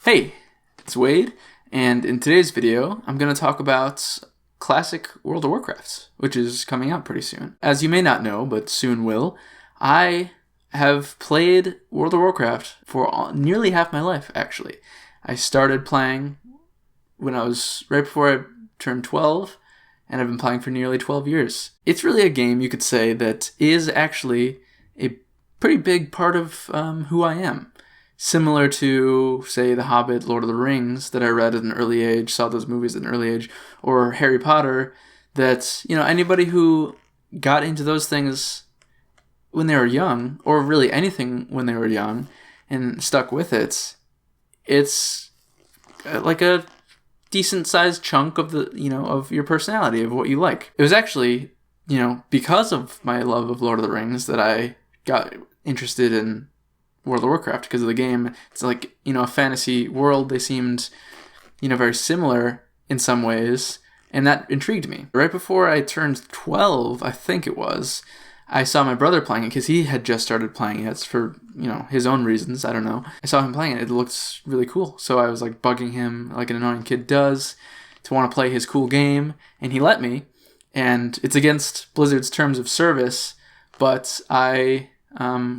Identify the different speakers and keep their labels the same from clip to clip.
Speaker 1: Hey, it's Wade, and in today's video, I'm going to talk about classic World of Warcraft, which is coming out pretty soon. As you may not know, but soon will, I have played World of Warcraft for nearly half my life, actually. I started playing when I was right before I turned 12, and I've been playing for nearly 12 years. It's really a game, you could say, that is actually a pretty big part of who I am. Similar to, say, The Hobbit, Lord of the Rings, that I read at an early age, saw those movies at an early age, or Harry Potter, that, anybody who got into those things when they were young, or really anything when they were young, and stuck with it, it's like a decent-sized chunk of of your personality, of what you like. It was actually, because of my love of Lord of the Rings that I got interested in World of Warcraft, because of the game. It's like, a fantasy world. They seemed, very similar in some ways, and that intrigued me. Right before I turned 12, I think it was, I saw my brother playing it, because he had just started playing it for, his own reasons, I don't know. I saw him playing it, it looks really cool, so I was like bugging him, like an annoying kid does, to want to play his cool game, and he let me, and it's against Blizzard's terms of service, but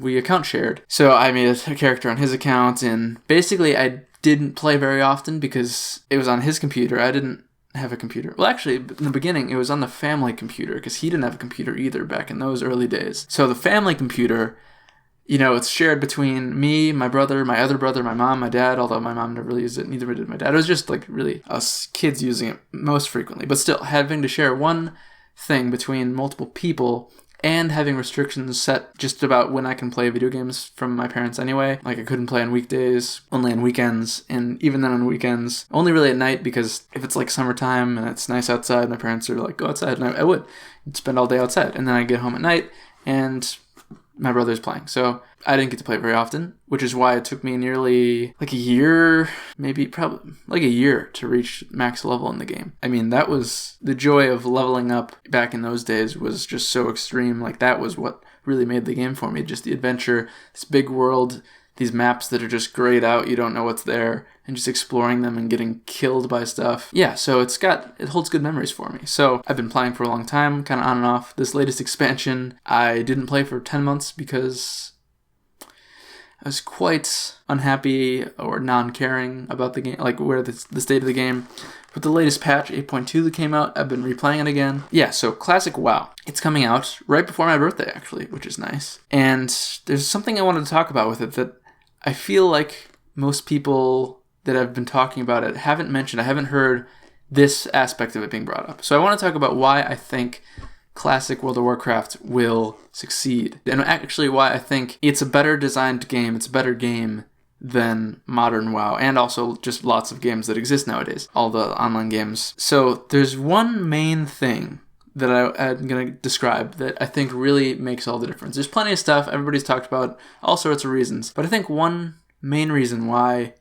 Speaker 1: we account shared. So I made a character on his account, and basically I didn't play very often because it was on his computer. I didn't have a computer. Well, actually, in the beginning, it was on the family computer because he didn't have a computer either back in those early days. So the family computer, it's shared between me, my brother, my other brother, my mom, my dad, although my mom never really used it, neither did my dad. It was just like really us kids using it most frequently. But still, having to share one thing between multiple people and having restrictions set just about when I can play video games from my parents anyway. Like I couldn't play on weekdays, only on weekends, and even then on weekends, only really at night, because if it's like summertime and it's nice outside, my parents are like, go outside, and I would. I'd spend all day outside, and then I'd get home at night, and my brother's playing. So I didn't get to play very often, which is why it took me nearly like a year, probably like a year to reach max level in the game. I mean, that was the joy of leveling up back in those days, was just so extreme. Like that was what really made the game for me. Just the adventure, this big world, these maps that are just grayed out, you don't know what's there, and just exploring them and getting killed by stuff. Yeah, so it holds good memories for me. So I've been playing for a long time, kind of on and off. This latest expansion, I didn't play for 10 months because I was quite unhappy or non-caring about the game, like where the state of the game. With the latest patch, 8.2, that came out, I've been replaying it again. Yeah, so classic WoW. It's coming out right before my birthday, actually, which is nice. And there's something I wanted to talk about with it that I feel like most people that I've been talking about it haven't mentioned. I haven't heard this aspect of it being brought up. So I want to talk about why I think classic World of Warcraft will succeed, and actually why I think it's a better designed game, it's a better game than modern WoW, and also just lots of games that exist nowadays, all the online games. So there's one main thing that I'm going to describe that I think really makes all the difference. There's plenty of stuff, everybody's talked about all sorts of reasons, but I think one main reason why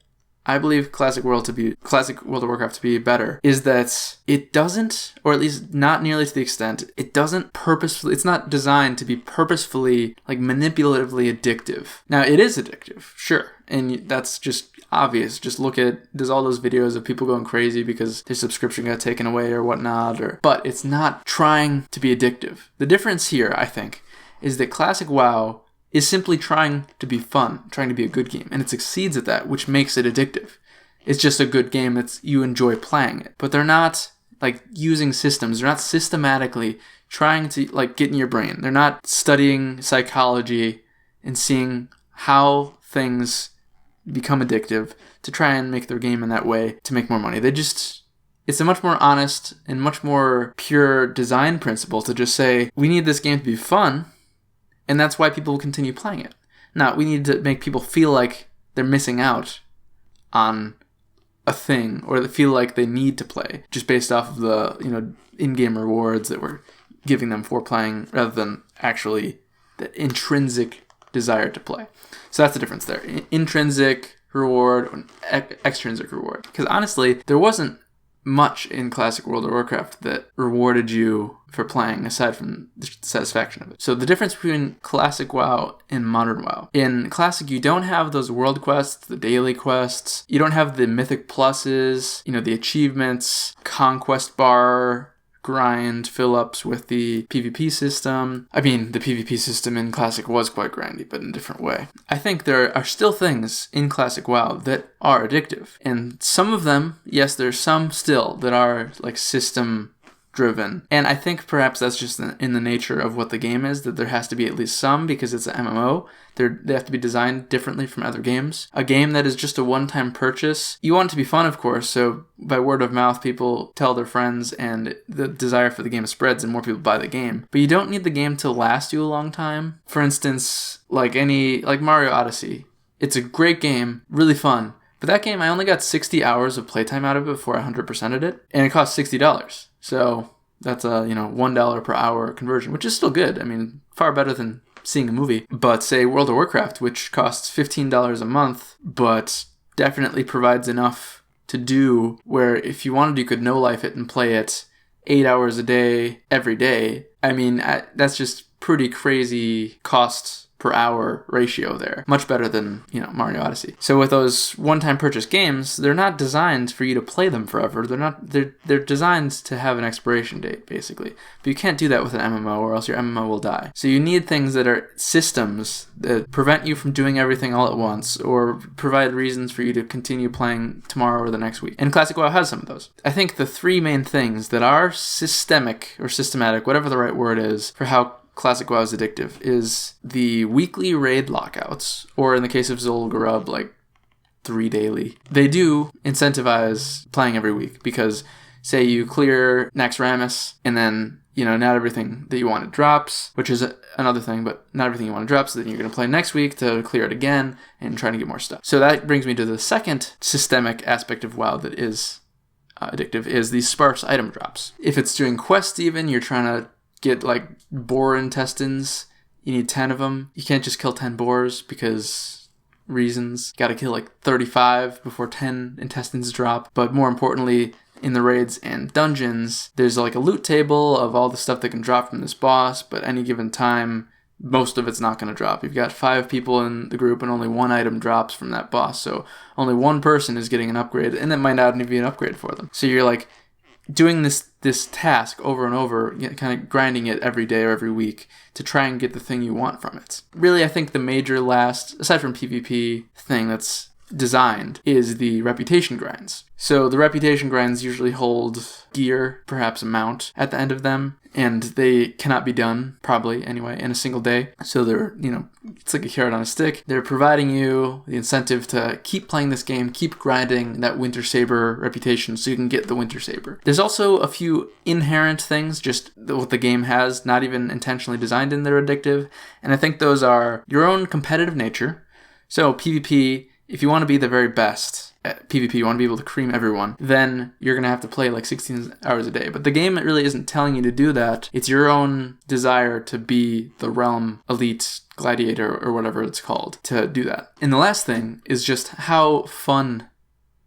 Speaker 1: I believe classic World of Warcraft to be better is that it doesn't, or at least not nearly to the extent, it's not designed to be purposefully, like manipulatively addictive. Now, it is addictive, sure, and that's just obvious. Just look at, there's all those videos of people going crazy because their subscription got taken away or whatnot, but it's not trying to be addictive. The difference here, I think, is that classic WoW is simply trying to be fun, trying to be a good game, and it succeeds at that, which makes it addictive. It's just a good game you enjoy playing it. But they're not like using systems, they're not systematically trying to like get in your brain. They're not studying psychology and seeing how things become addictive to try and make their game in that way to make more money. It's a much more honest and much more pure design principle to just say, we need this game to be fun, and that's why people will continue playing it. Now, we need to make people feel like they're missing out on a thing, or they feel like they need to play, just based off of the, in-game rewards that we're giving them for playing, rather than actually the intrinsic desire to play. So that's the difference there. Intrinsic reward and extrinsic reward. Because honestly, there wasn't much in classic World of Warcraft that rewarded you for playing, aside from the satisfaction of it. So the difference between classic WoW and modern WoW. In classic, you don't have those world quests, the daily quests. You don't have the mythic pluses, the achievements, conquest bar, grind fill-ups with the PvP system. I mean, the PvP system in Classic was quite grindy, but in a different way. I think there are still things in Classic WoW that are addictive. And some of them, yes, there's some still that are like system driven. And I think perhaps that's just in the nature of what the game is, that there has to be at least some, because it's an MMO. They have to be designed differently from other games. A game that is just a one-time purchase, you want it to be fun, of course, so by word of mouth, people tell their friends and the desire for the game spreads and more people buy the game. But you don't need the game to last you a long time. For instance, like Mario Odyssey. It's a great game, really fun. But that game, I only got 60 hours of playtime out of it before I 100%ed it, and it cost $60. So that's a, $1 per hour conversion, which is still good. I mean, far better than seeing a movie. But say World of Warcraft, which costs $15 a month, but definitely provides enough to do where if you wanted, you could no-life it and play it 8 hours a day, every day. I mean, that's just pretty crazy cost per hour ratio there. Much better than, Mario Odyssey. So with those one-time purchase games, they're not designed for you to play them forever. They're designed to have an expiration date, basically. But you can't do that with an MMO, or else your MMO will die. So you need things that are systems that prevent you from doing everything all at once, or provide reasons for you to continue playing tomorrow or the next week. And Classic WoW has some of those. I think the three main things that are systemic or systematic, whatever the right word is, for how Classic WoW is addictive is the weekly raid lockouts, or in the case of Zul'Gurub, like 3 daily. They do incentivize playing every week, because say you clear Naxxramas and then, not everything that you wanted drops, which is another thing, but not everything you want to drop, so then you're going to play next week to clear it again and try to get more stuff. So that brings me to the second systemic aspect of WoW that is addictive, is the sparse item drops. If it's doing quests even, you're trying to get like boar intestines, you need 10 of them. You can't just kill 10 boars because reasons. You gotta kill like 35 before 10 intestines drop. But more importantly, in the raids and dungeons, there's like a loot table of all the stuff that can drop from this boss, but any given time, most of it's not going to drop. You've got 5 people in the group and only 1 item drops from that boss, so only 1 person is getting an upgrade, and it might not even be an upgrade for them. So you're like doing this task over and over, kind of grinding it every day or every week to try and get the thing you want from it. Really, I think the major last, aside from PvP, thing that's designed is the reputation grinds. So the reputation grinds usually hold gear, perhaps a mount, at the end of them, and they cannot be done, probably anyway, in a single day. So they're, it's like a carrot on a stick. They're providing you the incentive to keep playing this game, keep grinding that Winter Saber reputation so you can get the Winter Saber. There's also a few inherent things, just what the game has, not even intentionally designed in, that are addictive, and I think those are your own competitive nature. So PvP, if you want to be the very best at PvP, you want to be able to cream everyone, then you're going to have to play like 16 hours a day. But the game really isn't telling you to do that. It's your own desire to be the realm elite gladiator or whatever it's called to do that. And the last thing is just how fun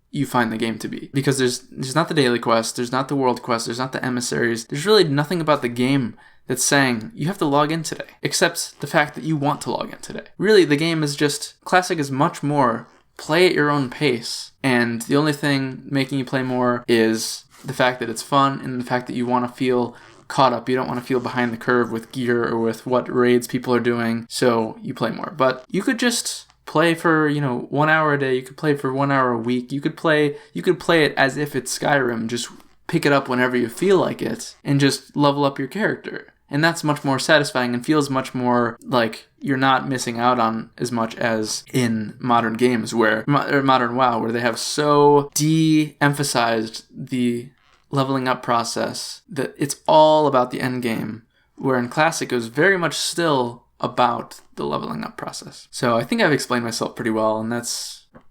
Speaker 1: you find the game to be. Because there's not the daily quest, there's not the world quest, there's not the emissaries. There's really nothing about the game that's saying you have to log in today, except the fact that you want to log in today. Really, the game is just, Classic is much more play at your own pace, and the only thing making you play more is the fact that it's fun and the fact that you want to feel caught up. You don't want to feel behind the curve with gear or with what raids people are doing, so you play more. But you could just play for, 1 hour a day. You could play for 1 hour a week. You could play it as if it's Skyrim. Just pick it up whenever you feel like it and just level up your character. And that's much more satisfying and feels much more like you're not missing out on as much as in modern games or modern WoW, where they have so de-emphasized the leveling up process that it's all about the end game, where in Classic it was very much still about the leveling up process. So I think I've explained myself pretty well, and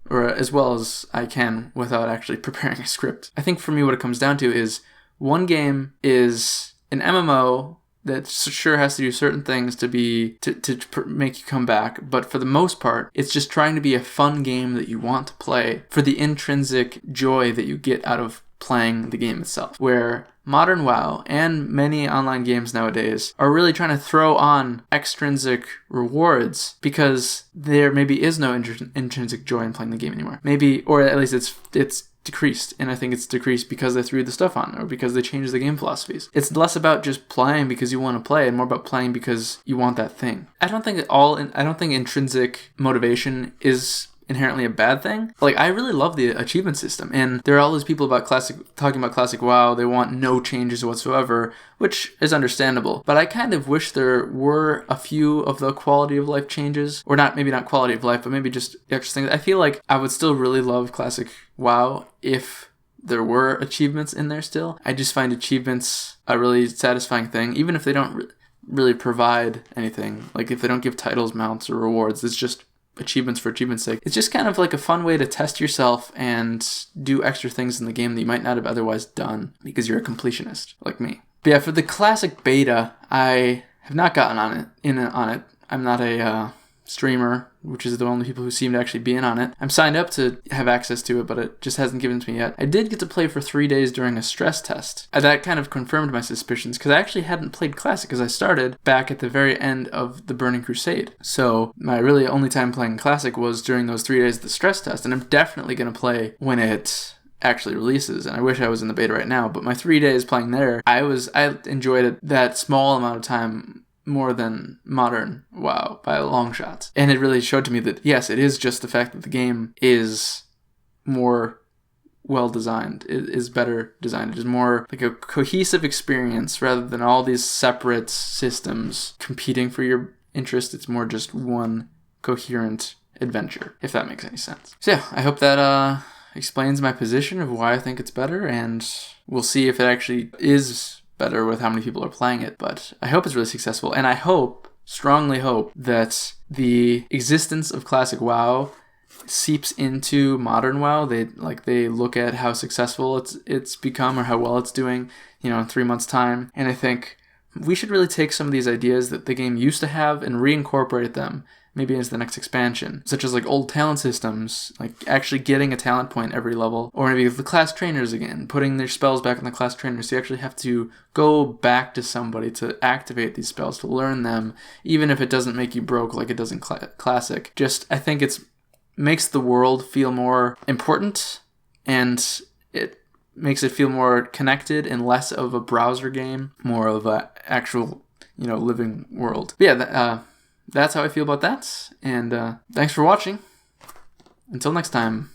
Speaker 1: or as well as I can without actually preparing a script. I think for me what it comes down to is one game is an MMO that sure has to do certain things to make you come back, but for the most part, it's just trying to be a fun game that you want to play for the intrinsic joy that you get out of playing the game itself. Where modern WoW and many online games nowadays are really trying to throw on extrinsic rewards because there maybe is no intrinsic joy in playing the game anymore. Maybe, or at least it's decreased, and I think it's decreased because they threw the stuff on, or because they changed the game philosophies. It's less about just playing because you want to play, and more about playing because you want that thing. I don't think intrinsic motivation is inherently a bad thing. Like, I really love the achievement system, and there are all these people talking about classic WoW. They want no changes whatsoever, which is understandable, but I kind of wish there were a few of the quality of life changes, or maybe not quality of life, but maybe just extra things. I feel like I would still really love classic WoW if there were achievements in there still. I just find achievements a really satisfying thing, even if they don't really provide anything. Like, if they don't give titles, mounts, or rewards, it's just achievements for achievement's sake. It's just kind of like a fun way to test yourself and do extra things in the game that you might not have otherwise done because you're a completionist like me. But yeah, for the classic beta, I have not gotten on it. I'm not a streamer, which is the only people who seem to actually be in on it. I'm signed up to have access to it, but it just hasn't given to me yet. I did get to play for 3 days during a stress test. That kind of confirmed my suspicions, because I actually hadn't played Classic, because I started back at the very end of the Burning Crusade. So my really only time playing Classic was during those 3 days of the stress test, and I'm definitely going to play when it actually releases, and I wish I was in the beta right now, but my 3 days playing there, I enjoyed it that small amount of time more than modern WoW by a long shot. And it really showed to me that, yes, it is just the fact that the game is more well designed. It is better designed. It is more like a cohesive experience rather than all these separate systems competing for your interest. It's more just one coherent adventure, if that makes any sense. So yeah, I hope that explains my position of why I think it's better, and we'll see if it actually is better with how many people are playing it, but I hope it's really successful, and I strongly hope that the existence of classic WoW seeps into modern WoW. They look at how successful it's become, or how well it's doing, in 3 months' time, and I think we should really take some of these ideas that the game used to have and reincorporate them maybe as the next expansion, such as like old talent systems, like actually getting a talent point every level, or maybe the class trainers again, putting their spells back on the class trainers, so you actually have to go back to somebody to activate these spells, to learn them, even if it doesn't make you broke like it does in Classic. I think it makes the world feel more important, and it makes it feel more connected and less of a browser game, more of a actual, living world. But yeah, that's how I feel about that, and thanks for watching. Until next time.